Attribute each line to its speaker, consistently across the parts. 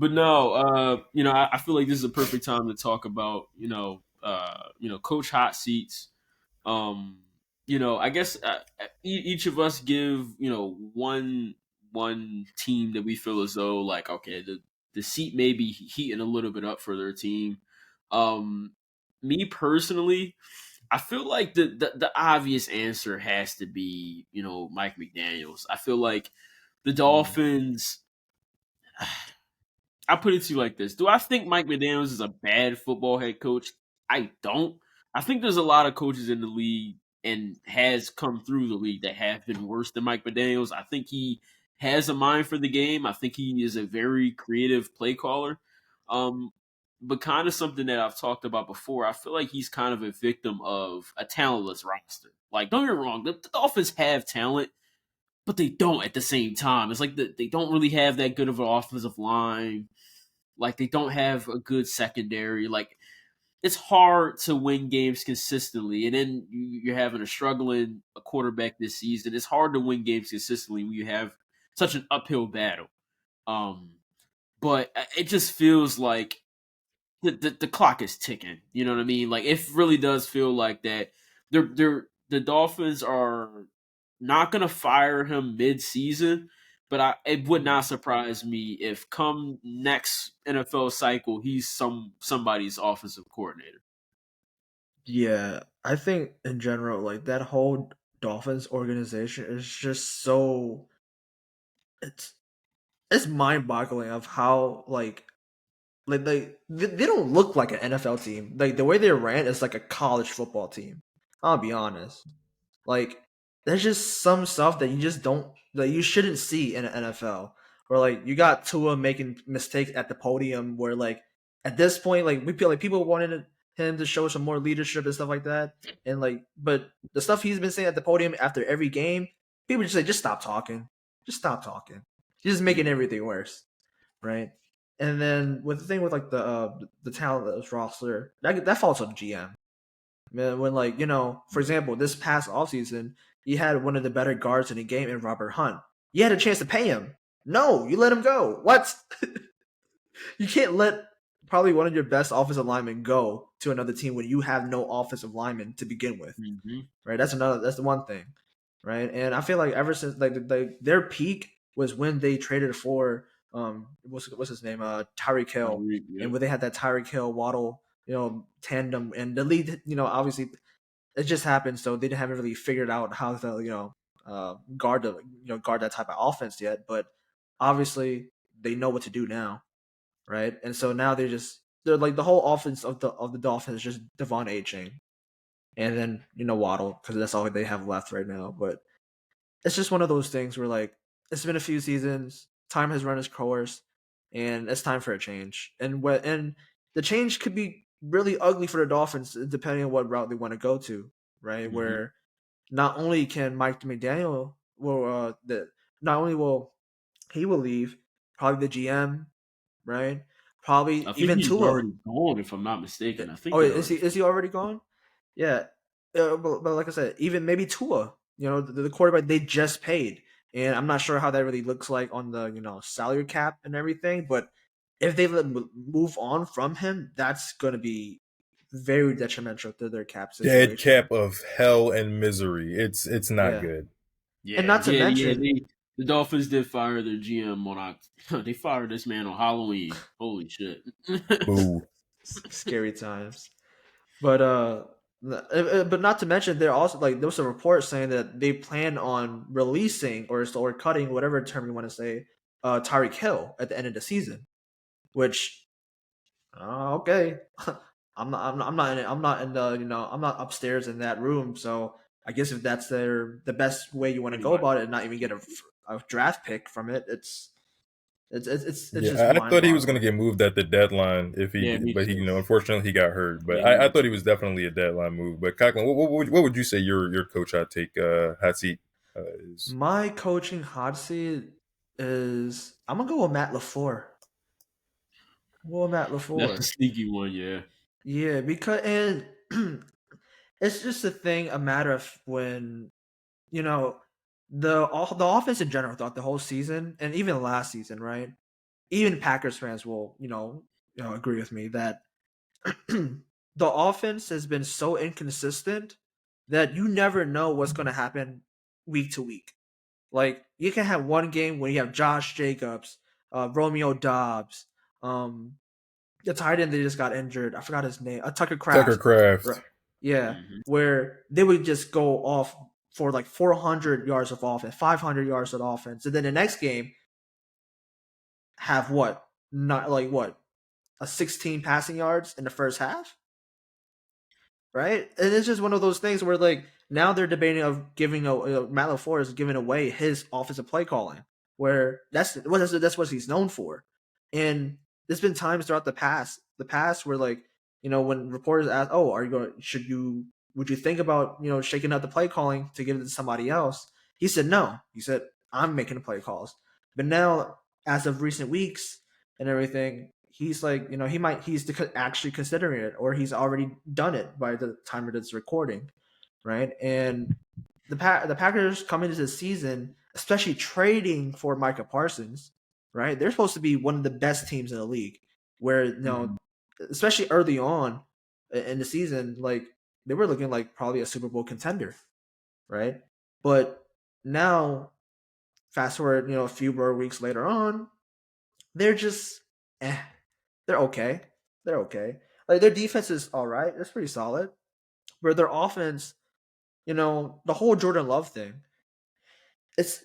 Speaker 1: But no, I feel like this is a perfect time to talk about, coach hot seats. Um, I guess each of us give, one team that we feel as though like, okay, the seat may be heating a little bit up for their team. Um, Me personally, I feel like the obvious answer has to be, Mike McDaniels. I feel like the
Speaker 2: Mm.
Speaker 1: Dolphins. I put it to you like this: do I think Mike McDaniels is a bad football head coach? I don't. I think there's a lot of coaches in the league and has come through the league that have been worse than Mike McDaniels. I think he has a mind for the game. I think he is a very creative play caller. Um, but kind of something that I've talked about before, I feel like he's kind of a victim of a talentless roster. Like, don't get me wrong, the Dolphins have talent, but they don't at the same time. It's like they don't really have that good of an offensive line. Like they don't have a good secondary. Like it's hard to win games consistently, and then you're having a struggling a quarterback this season. It's hard to win games consistently when you have such an uphill battle. Um, but it just feels like the clock is ticking. You know what I mean? Like it really does feel like that. The Dolphins are not gonna fire him mid season, but it would not surprise me if come next NFL cycle he's somebody's offensive coordinator.
Speaker 2: Yeah, I think in general, like that whole Dolphins organization is just so it's it's mind-boggling of how like they don't look like an NFL team. Like the way they ran is like a college football team. I'll be honest. Like there's just some stuff that you just don't that you shouldn't see in an NFL. Where like you got Tua making mistakes at the podium where like at this point like we feel like people wanted him to show some more leadership and stuff like that. And like but the stuff he's been saying at the podium after every game, people just say just stop talking. Just stop talking. You're just making
Speaker 1: Yeah.
Speaker 2: everything worse. Right? And then with the thing with like the talent of this roster, that falls on the GM. Man, when like for example, this past offseason, you had one of the better guards in the game in Robert Hunt. You had a chance to pay him. No, you let him go. What? You can't let probably one of your best offensive linemen go to another team when you have no offensive lineman to begin with.
Speaker 1: Hmm.
Speaker 2: Right? That's the one thing. Right? And I feel like ever since like their peak was when they traded for what's his name? Tyreek Hill.
Speaker 1: Yeah.
Speaker 2: And when they had that Tyreek Hill Waddle, tandem and the lead, obviously it just happened. So they haven't really figured out how to guard that type of offense yet. But obviously they know what to do now, right? And so now they're like the whole offense of the Dolphins is just Devon A chain, and then Waddle because that's all they have left right now. But it's just one of those things where like it's been a few seasons, time has run its course, and it's time for a change. And the change could be really ugly for the Dolphins depending on what route they want to go to, right?
Speaker 1: Hmm.
Speaker 2: Where not only can Mike McDaniel not only will he will leave, probably the GM, right? Probably
Speaker 1: I think
Speaker 2: even
Speaker 1: he's
Speaker 2: Tua.
Speaker 1: already gone, if I'm not mistaken. I think
Speaker 2: Oh,
Speaker 1: he's
Speaker 2: is
Speaker 1: already.
Speaker 2: he already gone? Yeah, but like I said, even maybe Tua, the quarterback they just paid, and I'm not sure how that really looks like on the salary cap and everything. But if they move on from him, that's going to be very detrimental to their cap
Speaker 3: Dead
Speaker 2: situation.
Speaker 3: cap of hell and misery. It's not
Speaker 2: Yeah,
Speaker 3: good.
Speaker 2: and
Speaker 1: Yeah,
Speaker 2: not to
Speaker 1: yeah, yeah.
Speaker 2: mention,
Speaker 1: The Dolphins did fire their GM on they fired this man on Halloween. Holy shit.
Speaker 3: Boo.
Speaker 2: scary times. But but not to mention, they're also like there was a report saying that they plan on releasing or cutting whatever term you want to say, Tyreek Hill at the end of the season. Which okay, I'm not in the I'm not upstairs in that room. So I guess if that's the best way you want to
Speaker 1: Pretty
Speaker 2: go
Speaker 1: much.
Speaker 2: about it and not even get a draft pick from it, it's just
Speaker 3: Yeah, I
Speaker 2: mind
Speaker 3: thought he was going to
Speaker 2: boggling.
Speaker 3: get moved at the deadline
Speaker 1: Yeah, me
Speaker 3: but he,
Speaker 1: too.
Speaker 3: unfortunately, he got hurt. But
Speaker 1: Yeah,
Speaker 3: I
Speaker 1: me
Speaker 3: thought he
Speaker 1: too.
Speaker 3: was definitely a deadline move. But Conklin, what would you say your coach hot seat is?
Speaker 2: My coaching hot seat is I'm gonna go with Matt Lafleur. Well, Matt
Speaker 1: That's a
Speaker 2: Lafleur.
Speaker 1: sneaky one, yeah.
Speaker 2: Yeah, because and it's just a thing, a matter of when you know the offense in general throughout the whole season and even last season, right? even Packers fans will, agree with me that the offense has been so inconsistent that you never know what's going to happen week to week. Like you can have one game where you have Josh Jacobs, Romeo Dobbs, um, the tight end that just got injured. I forgot his name. Tucker
Speaker 3: Tucker
Speaker 2: Craft.
Speaker 3: Craft.
Speaker 2: Right. Yeah,
Speaker 1: Hmm.
Speaker 2: where they would just go off for like 400 yards of offense, 500 yards of offense, and then the next game have what? Not like what? A 16 passing yards in the first half, right? And it's just one of those things where like now they're debating of giving Matt LaFleur is giving away his offensive play calling, where that's what he's known for. And there's been times throughout the past where like when reporters ask, "Oh, are you going? Would you think about shaking up the play calling to give it to somebody else?" He said no. He said I'm making the play calls. But now, as of recent weeks and everything, he's like, he's actually considering it, or he's already done it by the time of this recording, right? And the Packers coming into the season, especially trading for Micah Parsons, right? They're supposed to be one of the best teams in the league, where especially early on in the season, like they were looking like probably a Super Bowl contender, right? But now, fast forward, a few more weeks later on, they're just eh, they're okay. They're okay. Like their defense is all right. It's pretty solid. Where their offense, the whole Jordan Love thing. It's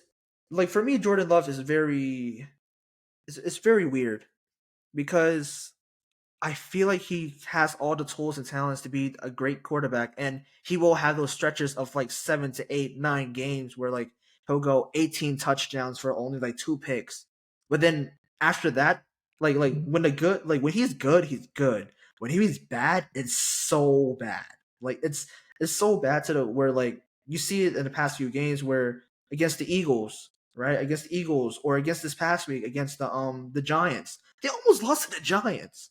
Speaker 2: like for me, Jordan Love is it's very weird because I feel like he has all the tools and talents to be a great quarterback, and he will have those stretches of like 7 to 8, 9 games where like he'll go 18 touchdowns for only like 2 picks. But then after that, like when he's good, he's good. When he's bad, it's so bad. Like it's so bad to the where like you see it in the past few games where against the Eagles, right? Against the Eagles, or against this past week against the Giants. They almost lost to the Giants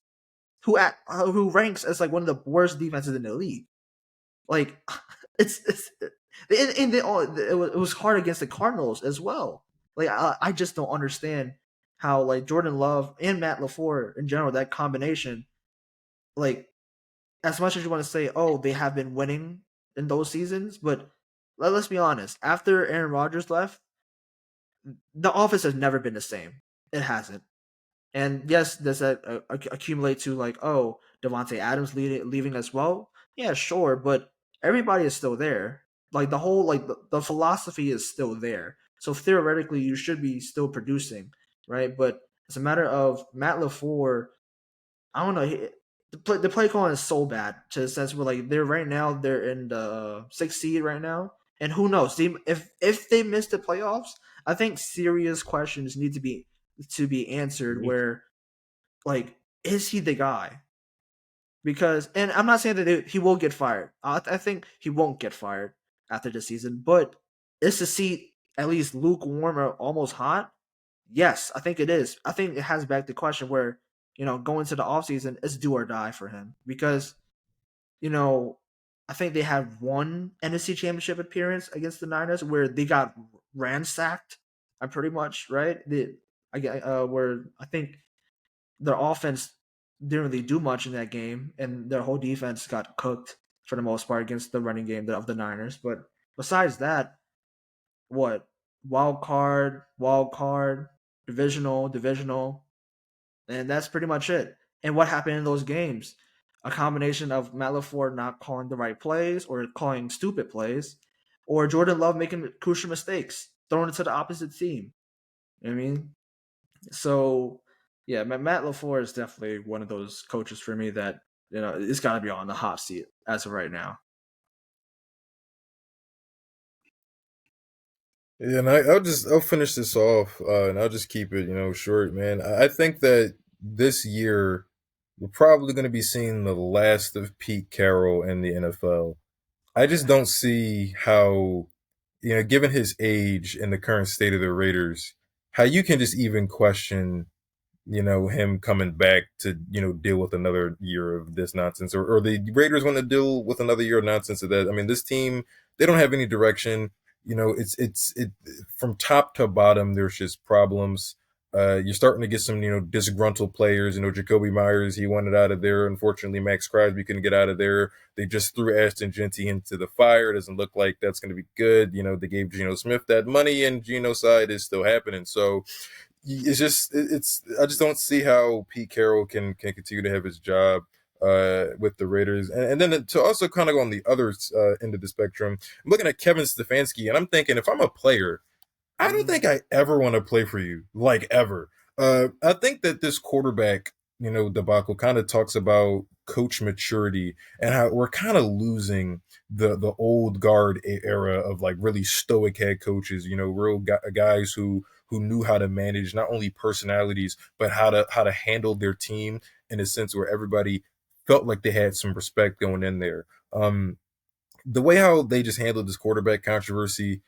Speaker 2: who ranks as like one of the worst defenses in the league. Like it's and they all it was hard against the Cardinals as well. Like I just don't understand how like Jordan Love and Matt LaFleur in general, that combination, like as much as you want to say, oh, they have been winning in those seasons, but let's be honest. After Aaron Rodgers left, the offense has never been the same. It hasn't. And yes, does that accumulate to like, oh, Devontae Adams leaving as well? Yeah, sure, but everybody is still there. Like the whole the philosophy is still there. So theoretically, you should be still producing, right? But it's a matter of Matt LaFleur. I don't know. The play calling is so bad to the sense where like they're in the sixth seed right now, and who knows? If they miss the playoffs, I think serious questions need to be answered. Where like, is he the guy? Because, and I'm not saying that he will get fired. I think he won't get fired after the season, but is the seat at least lukewarm or almost hot? Yes, I think it is. I think it has back the question where, going to the offseason, it's do or die for him. Because, you know, I think they had one NFC championship appearance against the Niners where they got ransacked. I'm pretty much right. Where I think their offense didn't really do much in that game, and their whole defense got cooked for the most part against the running game of the Niners. But besides that, what wild card, divisional, and that's pretty much it. And what happened in those games? A combination of Matt LaFleur not calling the right plays or calling stupid plays, or Jordan Love making crucial mistakes, throwing it to the opposite team. You know what I mean? So, yeah, Matt LaFleur is definitely one of those coaches for me that it's got to be on the hot seat as of right now.
Speaker 3: Yeah, and I'll finish this off, and I'll just keep it short, man. I think that this year we're probably going to be seeing the last of Pete Carroll in the NFL. I just don't see how, given his age and the current state of the Raiders, how you can just even question, him coming back to, deal with another year of this nonsense, or the Raiders want to deal with another year of nonsense of that. I mean, this team, they don't have any direction. It from top to bottom, there's just problems. You're starting to get some, disgruntled players. Jacoby Myers, he wanted out of there. Unfortunately, Max Crosby couldn't get out of there. They just threw Ashton Genty into the fire. Doesn't look like that's going to be good. They gave Geno Smith that money, and Geno's side is still happening. So it's I just don't see how Pete Carroll can continue to have his job with the Raiders. And then to also kind of go on the other end of the spectrum, I'm looking at Kevin Stefanski, and I'm thinking, if I'm a player, I don't think I ever want to play for you, like ever. I think that this quarterback, debacle kind of talks about coach maturity and how we're kind of losing the old guard era of like really stoic head coaches. Real guys who knew how to manage not only personalities but how to handle their team in a sense where everybody felt like they had some respect going in there. The way how they just handled this quarterback controversy,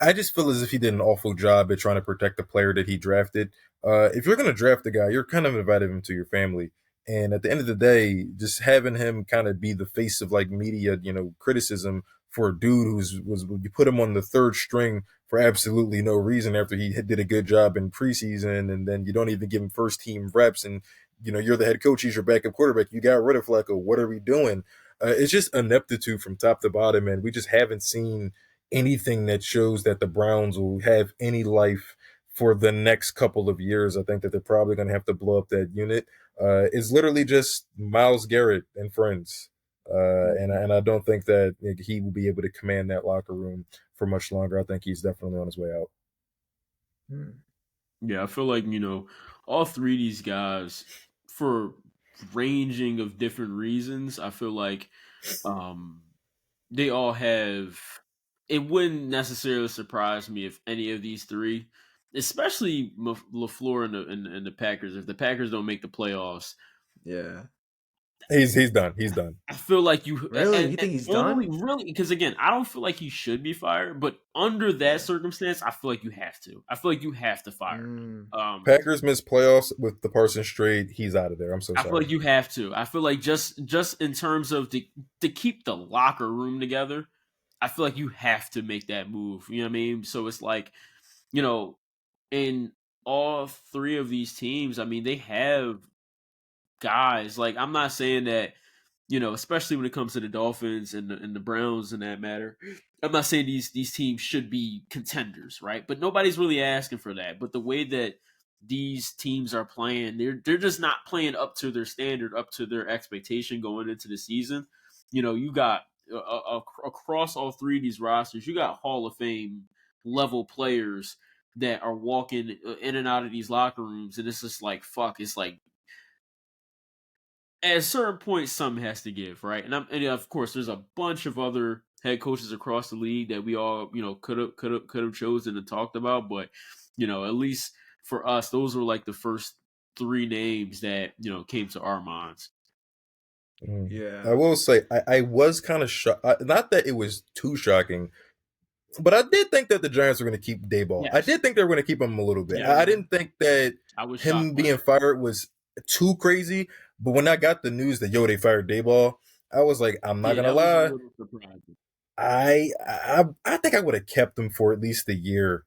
Speaker 3: I just feel as if he did an awful job at trying to protect the player that he drafted. If you're going to draft a guy, you're kind of inviting him to your family. And at the end of the day, just having him kind of be the face of like media, criticism for a dude was you put him on the third string for absolutely no reason after he did a good job in preseason, and then you don't even give him first team reps, and you're the head coach, he's your backup quarterback. You got rid of Flacco. What are we doing? It's just ineptitude from top to bottom, and we just haven't seen anything that shows that the Browns will have any life for the next couple of years. I think that they're probably going to have to blow up that unit. It's literally just Miles Garrett and friends. And I don't think that he will be able to command that locker room for much longer. I think he's definitely on his way out.
Speaker 1: Yeah, I feel like, all three of these guys, for ranging of different reasons, I feel like um, they all have. It wouldn't necessarily surprise me if any of these three, especially LaFleur and the Packers, if the Packers don't make the playoffs,
Speaker 2: Yeah.
Speaker 3: He's done. He's done.
Speaker 1: I feel like you
Speaker 2: Really? You
Speaker 1: and
Speaker 2: think he's
Speaker 1: only
Speaker 2: done?
Speaker 1: really because again, I don't feel like he should be fired, but under that
Speaker 2: Yeah.
Speaker 1: circumstance, I feel like you have to. I feel like you have to fire him.
Speaker 2: Mm.
Speaker 3: Packers missed playoffs with the Parsons trade. He's out of there. I'm so
Speaker 1: I feel
Speaker 3: sorry.
Speaker 1: like you have to. I feel like just in terms of to keep the locker room together, I feel like you have to make that move. You know what I mean? So it's like, you know, in all three of these teams, I mean, they have guys. Like, I'm not saying that, especially when it comes to the Dolphins and the Browns in that matter. I'm not saying these teams should be contenders, right? But nobody's really asking for that. But the way that these teams are playing, they're just not playing up to their standard, up to their expectation going into the season. You got across all three of these rosters, you got Hall of Fame level players that are walking in and out of these locker rooms, and it's just like fuck. It's like at a certain point, something has to give, right? And of course, there's a bunch of other head coaches across the league that we all, could have chosen and talked about, but at least for us, those were like the first three names that came to our minds.
Speaker 3: I
Speaker 2: Yeah.
Speaker 3: will say I was kind of shocked. Not that it was too shocking, but I did think that the Giants were going to keep Dayball. I
Speaker 1: Yes,
Speaker 3: did think they were going to keep him a little bit.
Speaker 1: yeah,
Speaker 3: I didn't think that
Speaker 1: I was
Speaker 3: him
Speaker 1: shocked by
Speaker 3: being
Speaker 1: that.
Speaker 3: fired was too crazy. But when I got the news that they fired Dayball, I was like, I'm not
Speaker 1: Yeah,
Speaker 3: gonna
Speaker 1: that was a
Speaker 3: lie.
Speaker 1: little surprising.
Speaker 3: I think I would have kept him for at least a year.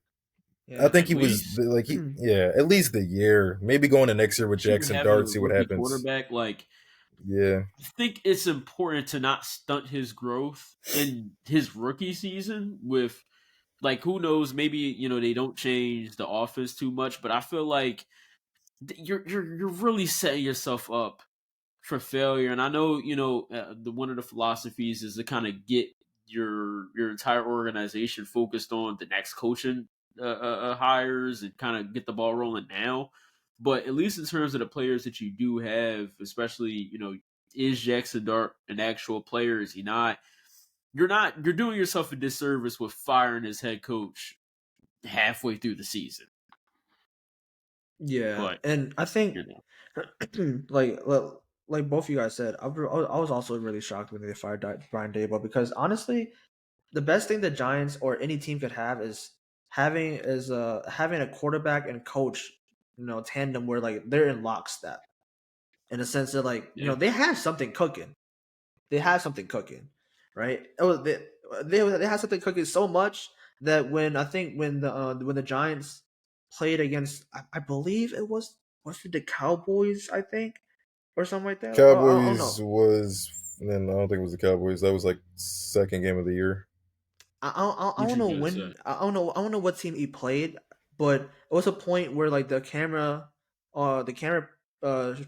Speaker 3: I
Speaker 2: Yeah.
Speaker 3: think
Speaker 1: At
Speaker 3: he was
Speaker 1: least
Speaker 3: yeah, at least a year. Maybe going to next year with
Speaker 1: shoot,
Speaker 3: Jackson
Speaker 1: having a
Speaker 3: Dart, see what
Speaker 1: rookie
Speaker 3: happens.
Speaker 1: quarterback, like
Speaker 3: Yeah.
Speaker 1: I think it's important to not stunt his growth in his rookie season with like who knows, maybe they don't change the offense too much, but I feel like you're really setting yourself up for failure. And I know the one of the philosophies is to kind of get your entire organization focused on the next coaching hires and kind of get the ball rolling now. But at least in terms of the players that you do have, especially is Jackson Dart an actual player? Is he not? You're doing yourself a disservice with firing his head coach halfway through the season.
Speaker 2: Yeah.
Speaker 1: But
Speaker 2: And I think,
Speaker 1: you know,
Speaker 2: like both you guys said, I was also really shocked when they fired Brian Daboll because honestly, the best thing the Giants or any team could have is having a quarterback and coach, tandem where like they're in lockstep in a sense that like
Speaker 1: yeah,
Speaker 2: they have something cooking. They have something cooking, right? They had something cooking so much that when I think when the Giants played against, I believe was it the Cowboys, I think, or something like that. I don't
Speaker 3: Cowboys
Speaker 2: know.
Speaker 3: was, and I don't think it was the Cowboys. That was like second game of the year.
Speaker 2: I
Speaker 1: What
Speaker 2: don't
Speaker 1: you
Speaker 2: know
Speaker 1: gonna say?
Speaker 2: when. I don't know what team he played, but it was a point where like the camera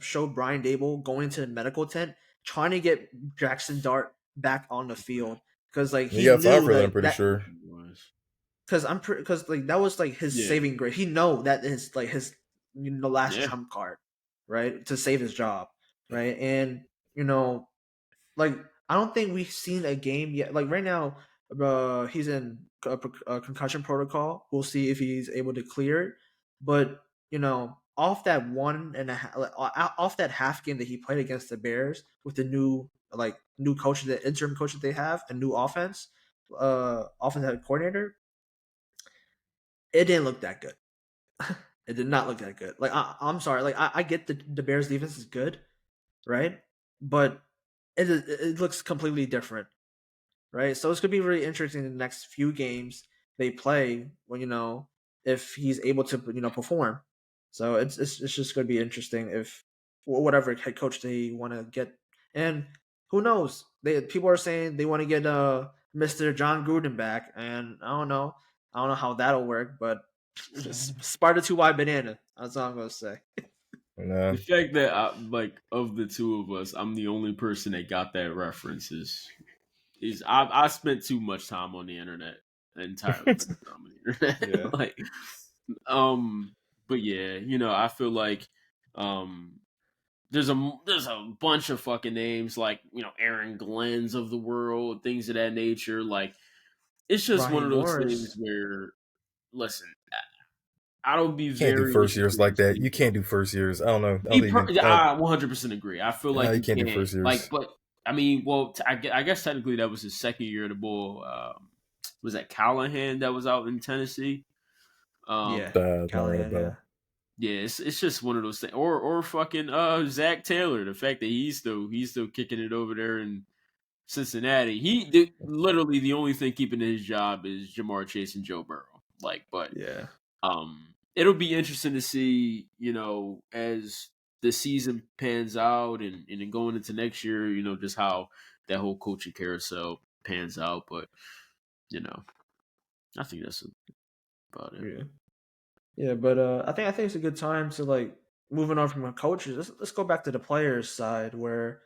Speaker 2: showed Brian Dable going into the medical tent trying to get Jackson Dart back on the field because like
Speaker 3: He
Speaker 2: he
Speaker 3: got fired
Speaker 2: knew
Speaker 3: for that. I'm
Speaker 2: that
Speaker 3: pretty
Speaker 2: that
Speaker 3: sure.
Speaker 2: because because like that was like his
Speaker 1: Yeah,
Speaker 2: saving grace. He know that is like his last
Speaker 1: yeah.
Speaker 2: trump card, right, to save his job, right, and you know like I don't think we've seen a game yet. Like right now, he's in a concussion protocol. We'll see if he's able to clear it. But off that off that half game that he played against the Bears with the new coach, the interim coach that they have, a new offensive coordinator, it didn't look that good. It did not look that good. Like I'm sorry. Like I get the Bears defense is good, right? But it looks completely different, right? So it's gonna be really interesting in the next few games they play when if he's able to perform. So it's just gonna be interesting if whatever head coach they want to get, and who knows? People are saying they want to get Mr. John Gruden back, and I don't know how that'll work, but Sparta 2 wide banana. That's all I'm gonna say.
Speaker 3: Nah,
Speaker 1: The fact that of the two of us, I'm the only person that got that reference is I spent too much time on the internet, entirely too much time on the
Speaker 2: Yeah.
Speaker 1: internet. like, um, but yeah, I feel like there's a bunch of fucking names like Aaron Glenn's of the world, things of that nature. Like, it's just one
Speaker 2: Raheem
Speaker 1: of those things
Speaker 2: Morris.
Speaker 1: where, listen, I would be
Speaker 3: can't do
Speaker 1: very
Speaker 3: first years
Speaker 1: interested to
Speaker 3: like that.
Speaker 1: see.
Speaker 3: You can't do first years. I don't know. I don't
Speaker 1: Me,
Speaker 3: think you can.
Speaker 1: I 100% agree. I feel like
Speaker 3: You
Speaker 1: you
Speaker 3: can't do
Speaker 1: can.
Speaker 3: first
Speaker 1: Like,
Speaker 3: years.
Speaker 1: but I mean, well, I guess technically that was his second year at the Bull. Was that Callahan that was out in Tennessee?
Speaker 2: Yeah,
Speaker 3: Not ring a
Speaker 2: Callahan. Yeah.
Speaker 3: bell.
Speaker 1: Yeah, it's just one of those things. Or fucking Zach Taylor, the fact that he's still kicking it over there in Cincinnati. Literally the only thing keeping his job is Jamar Chase and Joe Burrow. Like, but
Speaker 2: Yeah.
Speaker 1: it'll be interesting to see, as the season pans out and then going into next year, just how that whole coaching carousel pans out. But, you know, I think that's about it.
Speaker 2: Yeah. Yeah, but I think it's a good time to like moving on from the coaches. Let's go back to the players side where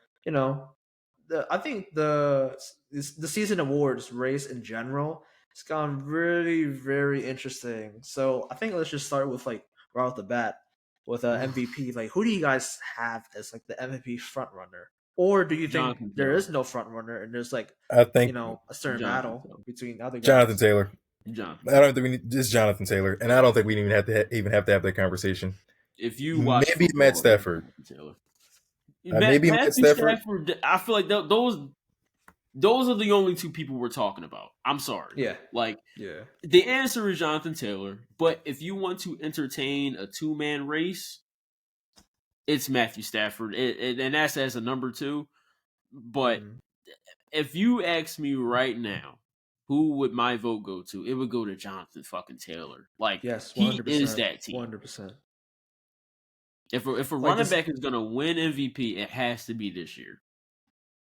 Speaker 2: I think the season awards race in general has gone really very interesting. So I think let's just start with like right off the bat with MVP. Like, who do you guys have as like the MVP front runner, or do you think
Speaker 1: Jonathan
Speaker 2: there
Speaker 1: Taylor.
Speaker 2: is no front runner and there's like
Speaker 3: I think
Speaker 2: a certain
Speaker 1: Jonathan
Speaker 2: battle
Speaker 1: Taylor.
Speaker 2: between other
Speaker 3: Jonathan
Speaker 2: guys?
Speaker 3: Taylor.
Speaker 1: Jonathan
Speaker 3: I don't
Speaker 1: Taylor.
Speaker 3: think we need just Jonathan Taylor, and I don't think we even have to have that conversation.
Speaker 1: If you watch
Speaker 3: Maybe Matt
Speaker 1: football, it's
Speaker 3: Stafford.
Speaker 1: Jonathan Taylor.
Speaker 3: Maybe Matt
Speaker 1: Matthew
Speaker 3: Stafford.
Speaker 1: Stafford, I feel like those are the only two people we're talking about. I'm sorry.
Speaker 2: Yeah.
Speaker 1: Like,
Speaker 2: Yeah.
Speaker 1: the answer is Jonathan Taylor, but if you want to entertain a two-man race, it's Matthew Stafford, and that's as a number two. But
Speaker 2: Mhm.
Speaker 1: if you ask me right now, who would my vote go to? It would go to Jonathan fucking Taylor. Like,
Speaker 2: Yes,
Speaker 1: he is
Speaker 2: 100%.
Speaker 1: that team.
Speaker 2: 100%.
Speaker 1: If a
Speaker 2: Like
Speaker 1: running
Speaker 2: this,
Speaker 1: back is gonna win MVP, it has to be this year.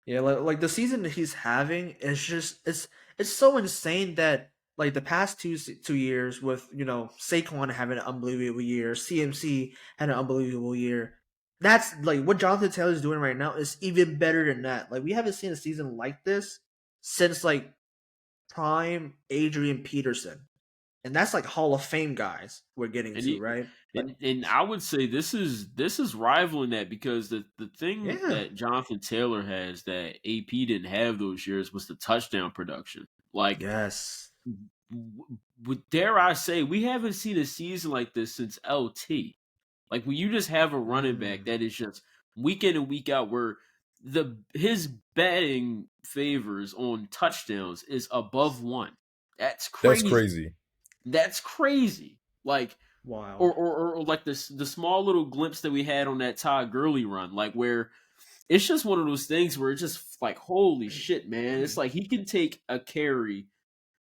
Speaker 2: yeah, like the season that he's having is just it's so insane that like the past 2 years with Saquon having an unbelievable year, CMC had an unbelievable year. That's like what Jonathan Taylor's doing right now is even better than that. Like we haven't seen a season like this since like prime Adrian Peterson, and that's like Hall of Fame guys we're getting
Speaker 1: And
Speaker 2: to,
Speaker 1: he,
Speaker 2: right? Like
Speaker 1: and I would say this is rivaling that because the thing
Speaker 2: yeah,
Speaker 1: that Jonathan Taylor has that AP didn't have those years was the touchdown production. Like,
Speaker 2: yes.
Speaker 1: dare I say, we haven't seen a season like this since LT. Like, when you just have a running back
Speaker 2: Mm,
Speaker 1: that is just week in and week out, where his betting favors on touchdowns is above one. That's
Speaker 3: That's
Speaker 1: crazy.
Speaker 3: crazy.
Speaker 1: That's crazy. Like, or,
Speaker 2: wild.
Speaker 1: or, or like this the small little glimpse that we had on that Todd Gurley run, like where it's just one of those things where it's just like, holy shit, man! It's like he can take a carry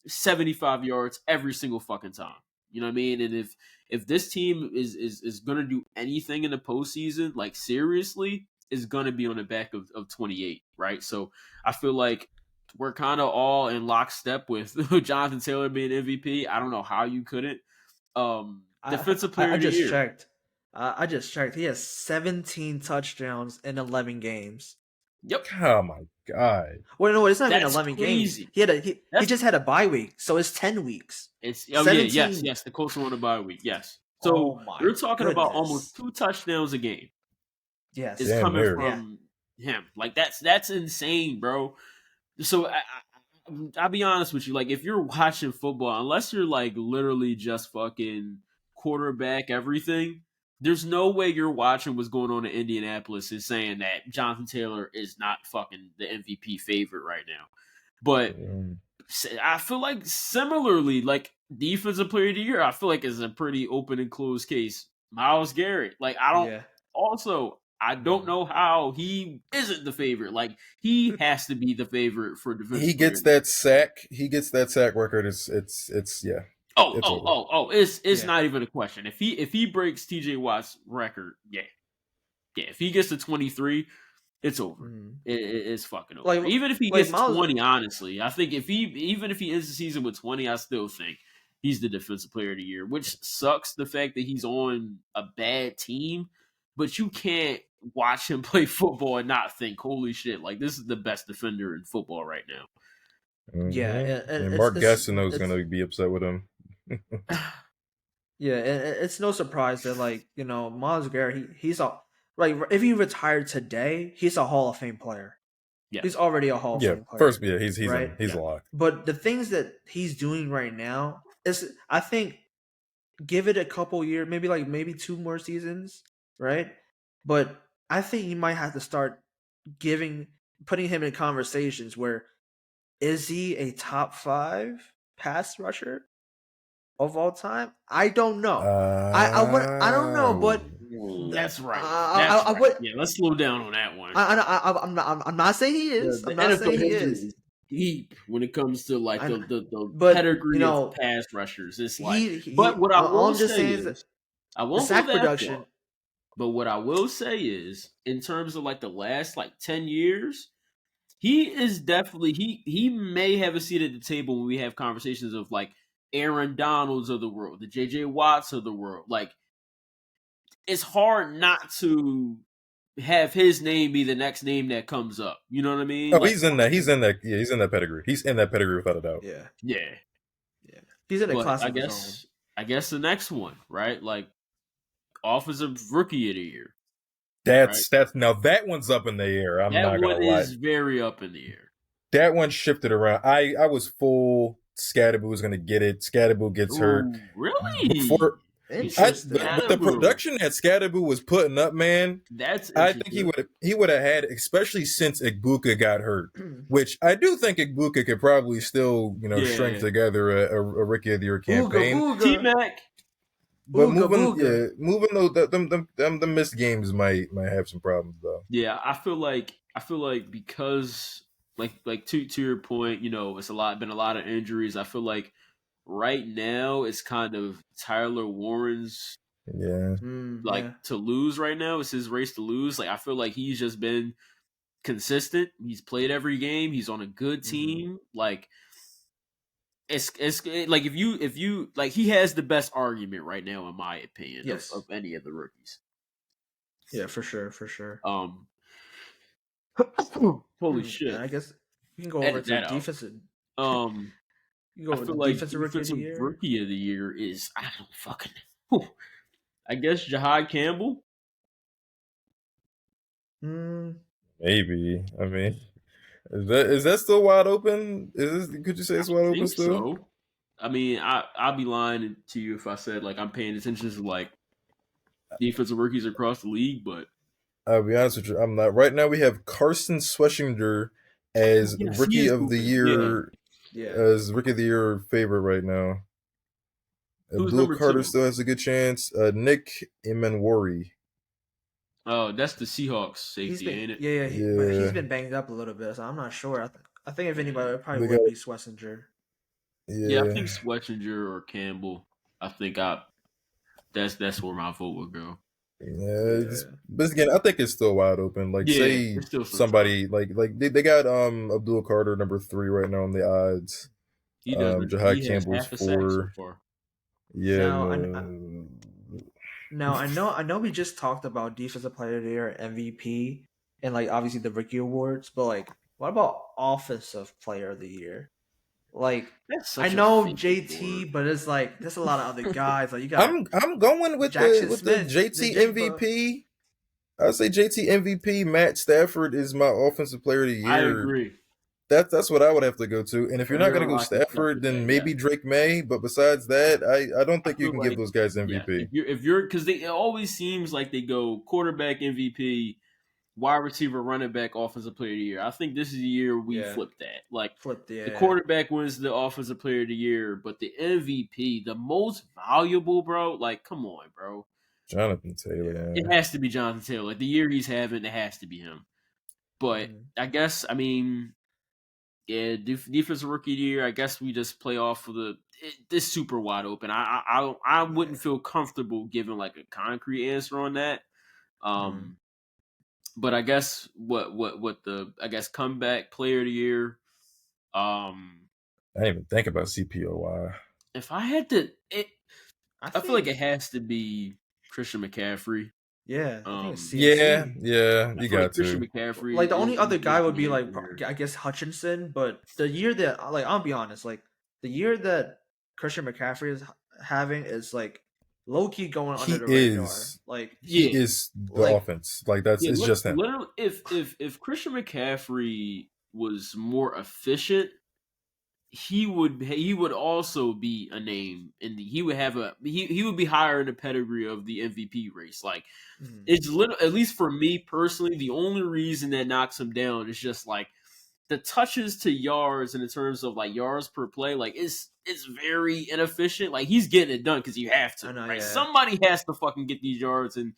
Speaker 1: 75 yards every single fucking time. You know what I mean? And if this team is going to do anything in the postseason, like seriously, is going to be on the back of 28, right? So I feel like we're kind of all in lockstep with Jonathan Taylor being MVP. I don't know how you couldn't. Defensive player
Speaker 2: I
Speaker 1: of the
Speaker 2: just
Speaker 1: year.
Speaker 2: checked. I just checked. He has 17 touchdowns in 11 games.
Speaker 1: Yep,
Speaker 3: Oh my god.
Speaker 2: Well, no, it's not even
Speaker 1: that's
Speaker 2: 11 games.
Speaker 1: crazy.
Speaker 2: He
Speaker 1: That's
Speaker 2: just had a bye week, so it's 10 weeks.
Speaker 1: It's oh yeah,
Speaker 2: 17.
Speaker 1: yes. The Colts were on a bye week. Yes. So
Speaker 2: Oh my
Speaker 1: we're talking about almost
Speaker 2: goodness.
Speaker 1: 2 touchdowns a game
Speaker 2: Yes.
Speaker 1: is
Speaker 3: Damn
Speaker 1: coming
Speaker 3: near.
Speaker 2: Yeah.
Speaker 1: from him. Like that's insane, bro. So I'll be honest with you. Like if you're watching football, unless you're like literally just fucking quarterback everything, there's no way you're watching what's going on in Indianapolis and saying that Jonathan Taylor is not fucking the MVP favorite right now. But
Speaker 3: Mm.
Speaker 1: I feel like similarly, like defensive player of the year, I feel like is a pretty open and closed case. Myles Garrett, like I don't.
Speaker 2: Yeah.
Speaker 1: Also, I don't know how he isn't the favorite. Like he has to be the favorite for defensive
Speaker 3: He
Speaker 1: player.
Speaker 3: gets that sack. He gets that sack record. It's yeah. It's over.
Speaker 1: It's
Speaker 2: Yeah.
Speaker 1: not even a question. If he breaks TJ Watt's record, yeah. If he gets to 23, it's over.
Speaker 2: Mhm.
Speaker 1: It's fucking over.
Speaker 2: Like-
Speaker 1: Even if he
Speaker 2: like
Speaker 1: gets
Speaker 2: Miles-
Speaker 1: 20, honestly, I think if he ends the season with 20, I still think he's the defensive player of the year. Which sucks the fact that he's on a bad team, but you can't watch him play football and not think, holy shit, like this is the best defender in football right now.
Speaker 2: Yeah,
Speaker 3: Mhm.
Speaker 2: and
Speaker 3: And
Speaker 2: it's-
Speaker 3: Mark
Speaker 2: it's-
Speaker 3: Gastineau is
Speaker 2: it's-
Speaker 3: going to be upset with him.
Speaker 2: Yeah, and it's no surprise that Miles Garrett, he's a like if he retired today, he's a Hall of Fame player.
Speaker 1: Yeah.
Speaker 2: He's already a Hall of
Speaker 3: Yeah,
Speaker 2: Fame player.
Speaker 3: first, yeah, he's
Speaker 2: right?
Speaker 3: he's
Speaker 1: Yeah.
Speaker 3: a lock.
Speaker 2: But the things that he's doing right now is, I think, give it a couple years, maybe 2 more seasons, right? But I think you might have to start putting him in conversations where is he a top 5 pass rusher of all time? I don't know. I don't know, but
Speaker 1: That's right.
Speaker 2: I would.
Speaker 1: Yeah, let's slow down on that one.
Speaker 2: I'm not saying he is.
Speaker 1: The
Speaker 2: I'm not
Speaker 1: NFL
Speaker 2: saying he
Speaker 1: history
Speaker 2: is.
Speaker 1: deep when it comes to like
Speaker 2: I know.
Speaker 1: the
Speaker 2: But,
Speaker 1: pedigree of pass rushers. It's like, but what I
Speaker 2: all
Speaker 1: will
Speaker 2: I'm just
Speaker 1: say
Speaker 2: saying is
Speaker 1: is,
Speaker 2: that
Speaker 1: I
Speaker 2: the
Speaker 1: won't go
Speaker 2: sack
Speaker 1: that
Speaker 2: production.
Speaker 1: far. But what I will say is, in terms of like the last like 10 years, he is definitely he may have a seat at the table when we have conversations of like Aaron Donalds of the world, the JJ Watts of the world. Like it's hard not to have his name be the next name that comes up. You know what I mean?
Speaker 3: Oh,
Speaker 1: Like,
Speaker 3: he's in that. He's in that. Yeah, he's in that pedigree. He's in that pedigree without a doubt.
Speaker 2: Yeah,
Speaker 1: yeah.
Speaker 2: he's in a
Speaker 1: But
Speaker 2: class of his own.
Speaker 1: I guess the next one, right? Like offensive rookie of the year.
Speaker 3: That's now that one's up in the air. I'm
Speaker 1: That
Speaker 3: not gonna
Speaker 1: one
Speaker 3: lie.
Speaker 1: is very up in the air.
Speaker 3: That one shifted around. I was full. Scadaboo was gonna get it. Scadaboo gets hurt.
Speaker 1: Ooh, really?
Speaker 3: Before
Speaker 2: Interesting.
Speaker 3: but the production that Scadaboo was putting up, man,
Speaker 1: That's
Speaker 3: I think he would have had, especially since Igbuka got hurt, which I do think Igbuka could probably still string together a rookie of the year campaign.
Speaker 2: Ooga,
Speaker 1: T-Mac.
Speaker 3: But
Speaker 2: Ooga,
Speaker 3: moving though, the missed games might have some problems though.
Speaker 1: Yeah, I feel like because like to your point, it's been a lot of injuries. I feel like right now it's kind of Tyler Warren's
Speaker 3: Yeah.
Speaker 1: to lose right now. It's his race to lose. Like I feel like he's just been consistent. He's played every game. He's on a good team. Like it's like if you like he has the best argument right now in my opinion of any of the rookies.
Speaker 2: Yeah, for sure.
Speaker 1: Holy shit!
Speaker 2: Yeah, I guess we can go over to defensive. You go
Speaker 1: I
Speaker 2: with
Speaker 1: feel
Speaker 2: the
Speaker 1: like
Speaker 2: defensive
Speaker 1: rookie of the year is I don't fucking know. I guess Jahad Campbell.
Speaker 3: Maybe. I mean, is that still wide open? Could you say it's wide open still?
Speaker 1: So. I mean, I'd be lying to you if I said like I'm paying attention to like defensive rookies across the league, but
Speaker 3: I'll be honest with you, I'm not. Right now, we have Carson Schwessinger as rookie of the year.
Speaker 2: Yeah.
Speaker 3: As rookie of the year favorite right now. Blue Carter still has a good chance. Nick Emenwari.
Speaker 1: Oh, that's the Seahawks safety, ain't it?
Speaker 2: Yeah. But he's been banged up a little bit, so I'm not sure. I think if anybody, it probably would be Schwessinger.
Speaker 1: Yeah, I think Schwessinger or Campbell. I think that's where my vote would go.
Speaker 3: Yeah,
Speaker 2: Yeah.
Speaker 3: but again, I think it's still wide open. Like,
Speaker 1: Yeah,
Speaker 3: say
Speaker 1: there's still some time.
Speaker 3: somebody like they got Abdul Carter number 3 right now on the odds.
Speaker 1: He doesn't.
Speaker 3: Jahai
Speaker 1: He has
Speaker 3: Campbell's
Speaker 1: half a sack so
Speaker 3: 4.
Speaker 1: far.
Speaker 3: Yeah,
Speaker 2: Now I know we just talked about defensive player of the year, MVP, and like obviously the rookie awards, but like what about offensive player of the year? Like
Speaker 1: That's
Speaker 2: I
Speaker 1: such a
Speaker 2: know
Speaker 1: fake
Speaker 2: JT,
Speaker 1: award.
Speaker 2: but it's like there's a lot of other guys. Like you got
Speaker 3: I'm going with
Speaker 2: Jackson
Speaker 3: the
Speaker 2: Smith, the
Speaker 3: JT
Speaker 2: Jigba.
Speaker 3: MVP. I'd say JT MVP. Matt Stafford is my offensive player of the
Speaker 1: I
Speaker 3: year.
Speaker 1: agree.
Speaker 3: That's what I would have to go to. And if you're not
Speaker 2: Okay.
Speaker 3: going to go
Speaker 1: I can stuff
Speaker 3: Stafford,
Speaker 1: with that.
Speaker 3: then
Speaker 1: Yeah,
Speaker 3: maybe Drake May. But besides that, I don't
Speaker 1: I
Speaker 3: think you
Speaker 1: feel
Speaker 3: can give
Speaker 1: like
Speaker 3: those guys
Speaker 1: yeah.
Speaker 3: MVP.
Speaker 1: If you're because it always seems like they go quarterback MVP, wide receiver, running back, offensive player of the year. I think this is the year we
Speaker 2: Yeah.
Speaker 1: flip that. Like
Speaker 2: Flipped,
Speaker 1: the
Speaker 2: yeah.
Speaker 1: quarterback wins the offensive player of the year, but the MVP, the most valuable, bro. Like, come on, bro.
Speaker 3: Jonathan Taylor,
Speaker 2: Yeah.
Speaker 1: It
Speaker 3: man.
Speaker 1: has to be Jonathan Taylor. Like the year he's having, it has to be him. But
Speaker 2: Mhm.
Speaker 1: I guess, I mean, yeah, defensive rookie of the year. I guess we just play off of this super wide open. I wouldn't
Speaker 2: Yeah.
Speaker 1: feel comfortable giving like a concrete answer on that.
Speaker 2: Mhm.
Speaker 1: But I guess what the I guess comeback player of the year.
Speaker 3: I didn't even think about CPOY.
Speaker 1: If I had to,
Speaker 2: I
Speaker 1: I feel like
Speaker 2: think
Speaker 1: it has to be Christian McCaffrey.
Speaker 2: I think it's
Speaker 3: Yeah,
Speaker 2: CMC.
Speaker 3: yeah,
Speaker 1: I
Speaker 3: you
Speaker 1: feel like
Speaker 3: got
Speaker 1: Christian
Speaker 3: to.
Speaker 1: McCaffrey
Speaker 2: Like the only other
Speaker 1: is
Speaker 2: guy would
Speaker 1: the
Speaker 2: be like
Speaker 1: answer.
Speaker 2: I guess Hutchinson, but the year that like I'll be honest, like the year that Christian McCaffrey is having is like low key going under
Speaker 3: He
Speaker 2: the radar.
Speaker 3: is.
Speaker 2: Like
Speaker 3: He
Speaker 1: Yeah,
Speaker 3: is the
Speaker 2: like
Speaker 3: offense. Like that's
Speaker 1: yeah.
Speaker 3: it's just him.
Speaker 1: Literally, if Christian McCaffrey was more efficient, he would also be a name in the he would have a he would be higher in the pedigree of the MVP race. Like
Speaker 2: mhm.
Speaker 1: it's little at least for me personally, the only reason that knocks him down is just like the touches to yards and in terms of like yards per play, like it's very inefficient. Like he's getting it done because you have
Speaker 2: I
Speaker 1: to,
Speaker 2: know,
Speaker 1: right?
Speaker 2: yeah.
Speaker 1: Somebody has to fucking get these yards and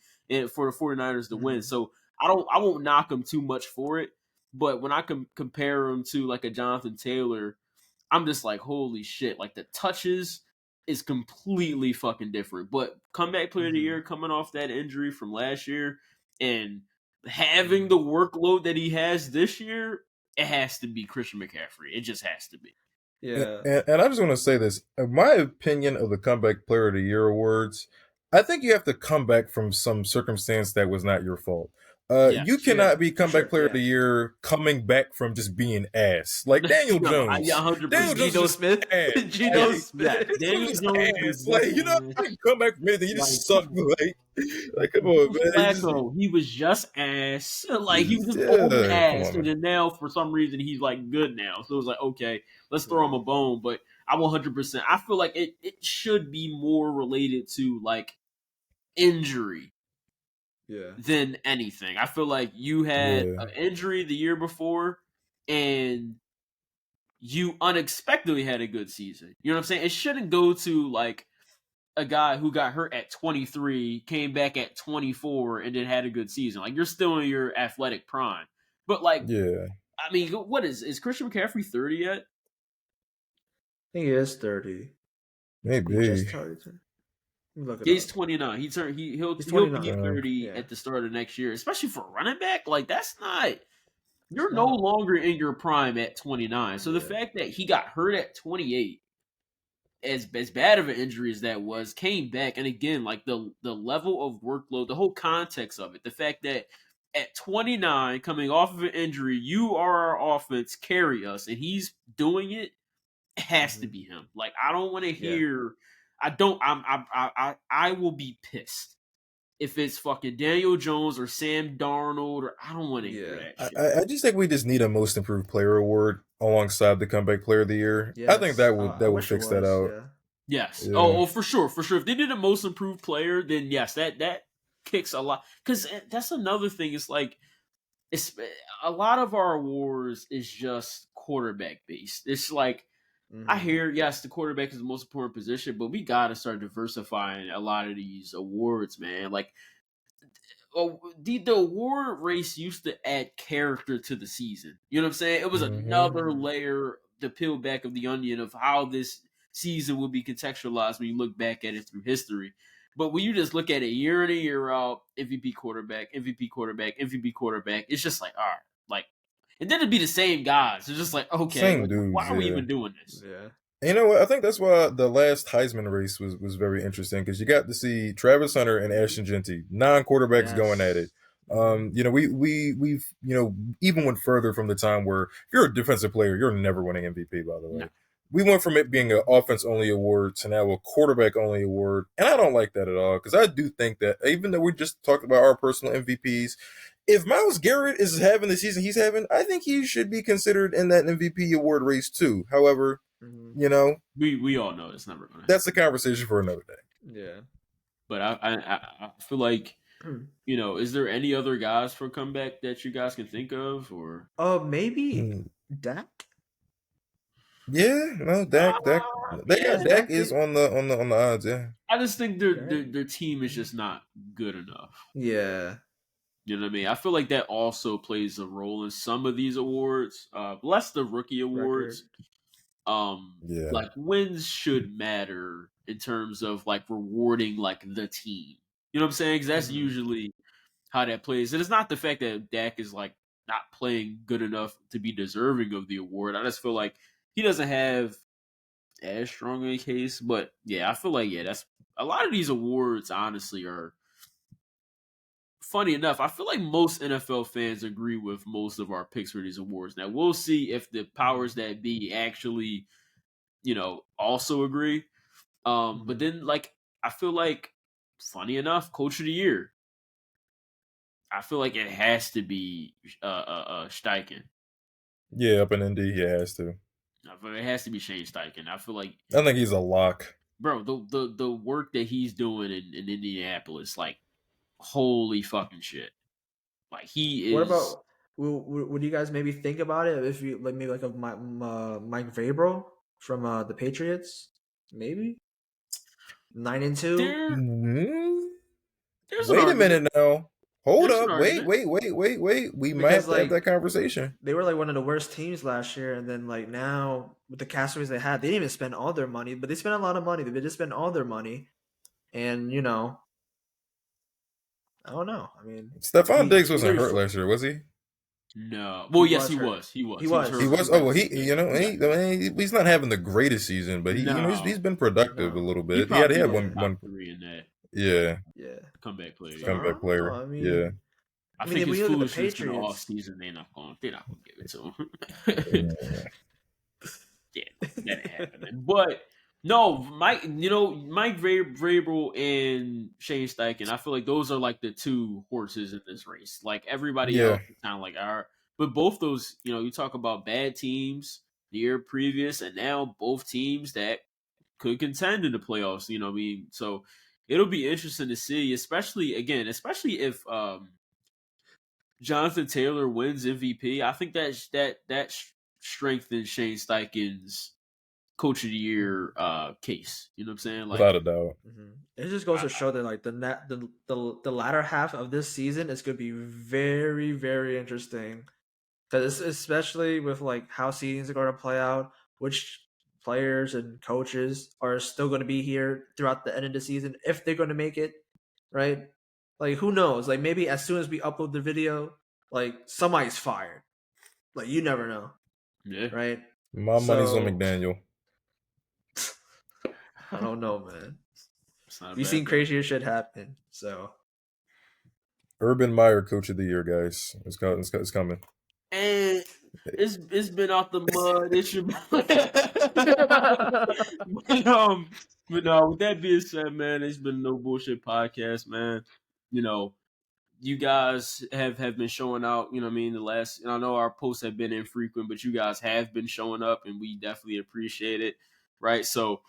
Speaker 1: for the 49ers to win.
Speaker 2: Mhm.
Speaker 1: So I won't knock him too much for it. But when I compare him to like a Jonathan Taylor, I'm just like, holy shit! Like the touches is completely fucking different. But comeback player of the
Speaker 2: Mhm.
Speaker 1: year coming off that injury from last year and having the
Speaker 2: Mhm.
Speaker 1: workload that he has this year, it has to be Christian McCaffrey. It just has to be.
Speaker 2: Yeah.
Speaker 3: And I just want to say this. In my opinion of the Comeback Player of the Year awards, I think you have to come back from some circumstance that was not your fault. You
Speaker 1: Yes.
Speaker 2: Yeah,
Speaker 3: cannot be
Speaker 2: for
Speaker 3: Comeback
Speaker 2: sure.
Speaker 3: Player of
Speaker 2: Yeah.
Speaker 3: the Year coming back from just being ass. Like Daniel
Speaker 1: No,
Speaker 3: Jones. Daniel
Speaker 1: 100%.
Speaker 3: Jones was
Speaker 2: Geno
Speaker 3: just
Speaker 2: Smith.
Speaker 3: ass.
Speaker 2: Geno
Speaker 3: Like,
Speaker 1: Yes.
Speaker 2: Smith.
Speaker 3: Daniel
Speaker 1: Daniel
Speaker 3: Jones was
Speaker 1: Jones was
Speaker 3: ass. Like,
Speaker 1: just
Speaker 3: you know,
Speaker 1: ass.
Speaker 3: you come back from anything. You
Speaker 1: Like,
Speaker 3: just suck.
Speaker 1: come on.
Speaker 3: Come on,
Speaker 1: Joe
Speaker 3: man.
Speaker 1: Flacco, he was just ass. Like he was just old
Speaker 3: Yeah, come
Speaker 1: ass,
Speaker 3: on,
Speaker 1: and
Speaker 3: man.
Speaker 1: then now for some reason he's like good now. So it was like, okay, let's throw him
Speaker 2: Yeah.
Speaker 1: a bone. But I 100%. I feel like it should be more related to like injury
Speaker 2: Yeah.
Speaker 1: than anything. I feel like you had
Speaker 3: Yeah.
Speaker 1: an injury the year before, and you unexpectedly had a good season. You know what I'm saying? It shouldn't go to like a guy who got hurt at 23, came back at 24, and then had a good season. Like you're still in your athletic prime. But like,
Speaker 3: Yeah.
Speaker 1: I mean, what is Christian McCaffrey 30 yet?
Speaker 2: I think he is 30. He just
Speaker 3: Maybe.
Speaker 2: started to. Let me look it
Speaker 1: He's
Speaker 2: up.
Speaker 1: 29.
Speaker 2: He's
Speaker 1: He'll be
Speaker 2: 29.
Speaker 1: 30
Speaker 2: Yeah.
Speaker 1: at the start of next year, especially for a running back. Like that's not
Speaker 2: It's
Speaker 1: you're no
Speaker 2: not.
Speaker 1: longer in your prime at 29. So the
Speaker 2: Yeah.
Speaker 1: fact that he got hurt at 28, as bad of an injury as that was, came back, and again, like the level of workload, the whole context of it, the fact that at 29, coming off of an injury, you are our offense, carry us, and he's doing it. It has to
Speaker 2: Mhm.
Speaker 1: be him. Like I don't want to
Speaker 2: Yeah.
Speaker 1: hear. I don't. I will be pissed if it's fucking Daniel Jones or Sam Darnold or I don't want to hear
Speaker 2: Yeah.
Speaker 1: that
Speaker 3: I,
Speaker 1: shit.
Speaker 3: I I just think we just need a Most Improved Player award alongside the Comeback Player of the Year. I think
Speaker 2: Yes.
Speaker 3: that would
Speaker 2: I
Speaker 3: that would
Speaker 2: wish it
Speaker 3: fix that
Speaker 2: was.
Speaker 3: out.
Speaker 2: Yeah.
Speaker 1: Yes.
Speaker 3: Yeah.
Speaker 1: For sure, for sure. If they did a most improved player, then yes, that kicks a lot. Because that's another thing. It's like it's a lot of our awards is just quarterback based. It's like I
Speaker 2: Mhm.
Speaker 1: hear yes, the quarterback is the most important position, but we got to start diversifying a lot of these awards, man. Like the award race used to add character to the season. You know what I'm saying? It was
Speaker 3: Hmm.
Speaker 1: another
Speaker 2: Mhm.
Speaker 1: layer to peel back of the onion of how this season will be contextualized when you look back at it through history. But when you just look at it year in and year out, MVP quarterback, MVP quarterback, MVP quarterback, it's just like, all right, like, and then it'd be the same guys. It's just like, okay,
Speaker 3: Same
Speaker 1: like, why
Speaker 3: dudes,
Speaker 1: are we
Speaker 3: yeah.
Speaker 1: even doing this?
Speaker 2: Yeah.
Speaker 3: And you know what? I think that's why the last Heisman race was very interesting because you got to see Travis Hunter and Ashton Genty, non-quarterbacks going at it.
Speaker 2: Yes. Mhm.
Speaker 3: We've even went further from the time where if you're a defensive player, you're never winning MVP. By the
Speaker 1: No.
Speaker 3: way, we went from it being an offense only award to now a quarterback only award, and I don't like that at all because I do think that even though we just talked about our personal MVPs, if Myles Garrett is having the season he's having, I think he should be considered in that MVP award race too. However,
Speaker 2: Mhm.
Speaker 1: We all know it's never going to happen.
Speaker 3: that's a conversation for another day.
Speaker 2: Yeah.
Speaker 1: But I feel like, is there any other guys for comeback that you guys can think of, or
Speaker 2: Maybe
Speaker 3: Hmm.
Speaker 2: Dak.
Speaker 3: Yeah, no, Dak,
Speaker 1: yeah,
Speaker 3: Dak is on the odds. Yeah,
Speaker 1: I just think
Speaker 2: Right.
Speaker 1: their team is just not good enough.
Speaker 2: Yeah.
Speaker 1: You know what I mean? I feel like that also plays a role in some of these awards. Less the rookie
Speaker 2: Record.
Speaker 1: awards.
Speaker 3: yeah,
Speaker 1: Like wins should matter in terms of like rewarding like the team. You know what I'm saying? 'Cause that's
Speaker 2: Mhm.
Speaker 1: usually how that plays. And it's not the fact that Dak is like not playing good enough to be deserving of the award. I just feel like he doesn't have as strong a case. But yeah, I feel like that's a lot of these awards. Honestly, are funny enough. I feel like most NFL fans agree with most of our picks for these awards. Now we'll see if the powers
Speaker 2: Mhm.
Speaker 1: that be actually, also agree. But
Speaker 2: Mhm.
Speaker 1: then like I feel like, funny enough, Coach of the Year. I feel like it has to be Steichen.
Speaker 3: yeah. Up in Indy, he has to.
Speaker 1: I feel like it has to be Shane Steichen. I feel like,
Speaker 3: I think he's a lock.
Speaker 1: bro, the work that he's doing in Indianapolis, like, holy fucking shit. Like he
Speaker 2: What
Speaker 1: is.
Speaker 2: about would you guys maybe think about it if you like maybe like of Mike Vrabel from the Patriots? Maybe 9-2.
Speaker 1: There
Speaker 3: Hmm?
Speaker 1: there's an
Speaker 3: Wait a
Speaker 1: argument.
Speaker 3: minute now. Hold
Speaker 1: There's an
Speaker 3: up. Wait,
Speaker 1: argument.
Speaker 3: wait, wait, wait, wait. We might
Speaker 2: Because
Speaker 3: have to have that
Speaker 2: like
Speaker 3: conversation.
Speaker 2: they were like one of the worst teams last year, and then like now with the castaways they had, they didn't even spend all their money, but they spent a lot of money. They just spent all their money, and I don't know. I mean,
Speaker 3: Stephon Diggs
Speaker 2: he
Speaker 3: wasn't
Speaker 2: literally
Speaker 3: hurt last year, was he?
Speaker 1: No.
Speaker 2: he
Speaker 1: Well, yes,
Speaker 2: was
Speaker 1: he
Speaker 2: hurt.
Speaker 1: was. He
Speaker 2: He
Speaker 1: was. He was
Speaker 3: He
Speaker 2: was.
Speaker 1: hurt.
Speaker 2: He
Speaker 3: was. Oh well,
Speaker 2: was.
Speaker 1: Yeah.
Speaker 3: he's not having the greatest season, but he's
Speaker 1: No.
Speaker 3: been productive a
Speaker 2: No.
Speaker 3: little
Speaker 1: He
Speaker 3: bit. He
Speaker 1: probably
Speaker 3: had
Speaker 1: is
Speaker 2: Yeah.
Speaker 3: one
Speaker 1: top three in that
Speaker 3: yeah
Speaker 2: Yeah.
Speaker 1: comeback player.
Speaker 2: So I
Speaker 1: Yeah.
Speaker 3: comeback
Speaker 2: don't know.
Speaker 3: player. Yeah.
Speaker 1: I
Speaker 2: I mean,
Speaker 1: think
Speaker 2: when
Speaker 1: his
Speaker 2: you look at the
Speaker 1: foolishness in the off
Speaker 2: Patriots,
Speaker 1: season, they're not gonna give it to him. Yeah, that ain't happening. But no, Mike Vrabel and Shane Steichen. I feel like those are like the two horses in this race. Like everybody
Speaker 3: Yeah.
Speaker 1: else is kind of like, all right. But both those, you talk about bad teams the year previous, and now both teams that could contend in the playoffs. You know what I mean? So it'll be interesting to see, especially if Jonathan Taylor wins MVP. I think that strengthens Shane Steichen's Coach of the Year case. You know what I'm saying?
Speaker 3: Without
Speaker 1: Like,
Speaker 3: a doubt.
Speaker 2: it just goes to show that like the latter half of this season is going to be very very interesting because especially with like how seasons are going to play out, which players and coaches are still going to be here throughout the end of the season if they're going to make it, right? Like who knows? Like maybe as soon as we upload the video, like somebody's fired. Like you never know,
Speaker 1: yeah,
Speaker 2: right?
Speaker 3: My money's on
Speaker 2: So
Speaker 3: McDaniel.
Speaker 2: I don't know, man.
Speaker 1: it's not a
Speaker 2: We've
Speaker 1: bad
Speaker 2: seen
Speaker 1: bet.
Speaker 2: crazier shit happen. So
Speaker 3: Urban Meyer, Coach of the Year, guys. It's coming.
Speaker 1: And it's been out the mud. It should. But no. With that being said, man, it's been no bullshit podcast, man. You know, you guys have been showing out. You know what I mean? The last, and I know our posts have been infrequent, but you guys have been showing up, and we definitely appreciate it. Right? So,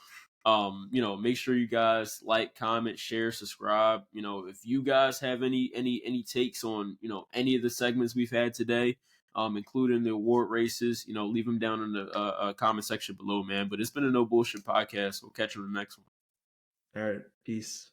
Speaker 1: make sure you guys like, comment, share, subscribe. If you guys have any takes on any of the segments we've had today, including the award races, leave them down in the comment section below, man. But it's been a no bullshit podcast. We'll catch you on the next one.
Speaker 2: all right, peace.